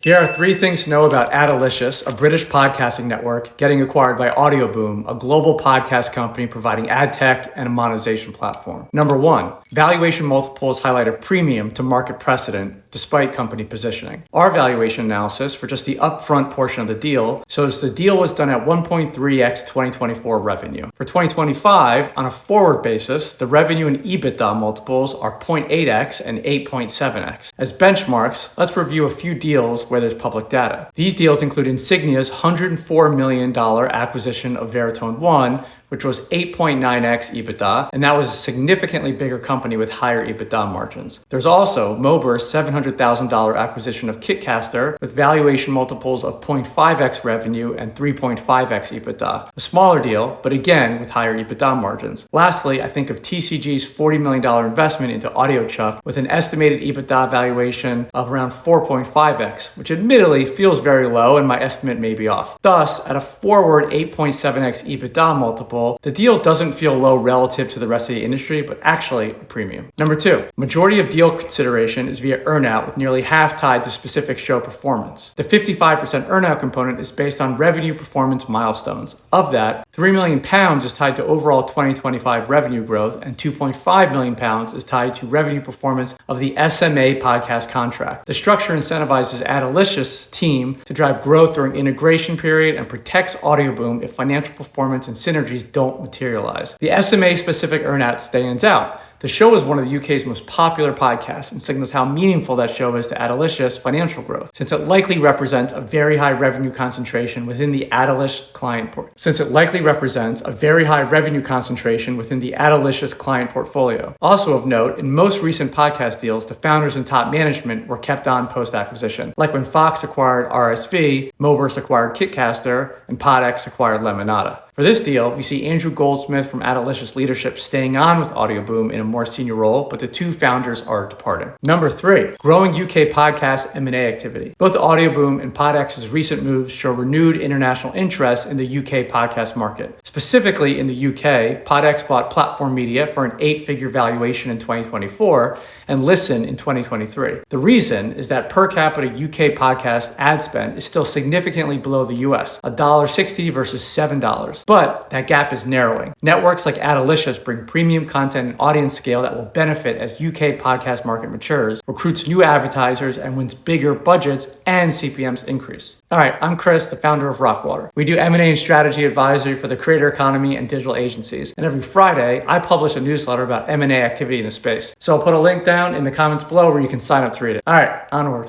Here are 3 things to know about Adelicious, a British podcasting network getting acquired by Audioboom, a global podcast company providing ad tech and a monetization platform. Number 1, valuation multiples highlight a premium to market precedent despite company positioning. Our valuation analysis for just the upfront portion of the deal shows the deal was done at 1.3x 2024 revenue. For 2025, on a forward basis, the revenue and EBITDA multiples are 0.8x and 8.7x. As benchmarks, let's review a few deals where there's public data. These deals include Insignia's $104 million acquisition of Veritone One, which was 8.9x EBITDA, and that was a significantly bigger company with higher EBITDA margins. There's also Mober's $700,000 acquisition of Kitcaster with valuation multiples of 0.5x revenue and 3.5x EBITDA. A smaller deal, but again with higher EBITDA margins. Lastly, I think of TCG's $40 million investment into AudioChuck with an estimated EBITDA valuation of around 4.5x, which admittedly feels very low and my estimate may be off. Thus, at a forward 8.7x EBITDA multiple, the deal doesn't feel low relative to the rest of the industry, but actually a premium. Number 2, majority of deal consideration is via earnout with nearly half tied to specific show performance. The 55% earnout component is based on revenue performance milestones. Of that, £3 million is tied to overall 2025 revenue growth and £2.5 million is tied to revenue performance of the SMA podcast contract. The structure incentivizes Adelicious' team to drive growth during integration period and protects Audioboom if financial performance and synergies don't materialize. The SMA specific earnout stands out. The show is one of the UK's most popular podcasts and signals how meaningful that show is to Adelicious' financial growth, since it likely represents a very high revenue concentration within the Adelicious client portfolio. Also of note, in most recent podcast deals, the founders and top management were kept on post-acquisition, like when Fox acquired RSV, Mober's acquired Kitcaster, and PodX acquired Lemonada. For this deal, we see Andrew Goldsmith from Adelicious leadership staying on with Audioboom in a more senior role, but the 2 founders are departing. Number 3, growing UK podcast M&A activity. Both Audioboom and PodX's recent moves show renewed international interest in the UK podcast market. Specifically in the UK, PodX bought Platform Media for an 8-figure valuation in 2024 and Listen in 2023. The reason is that per capita UK podcast ad spend is still significantly below the US, $1.60 versus $7. But that gap is narrowing. Networks like Adelicious bring premium content and audience scale that will benefit as UK podcast market matures, recruits new advertisers, and wins bigger budgets and CPMs increase. All right, I'm Chris, the founder of RockWater. We do M&A and strategy advisory for the creator economy and digital agencies. And every Friday, I publish a newsletter about M&A activity in the space. So I'll put a link down in the comments below where you can sign up to read it. All right, onward.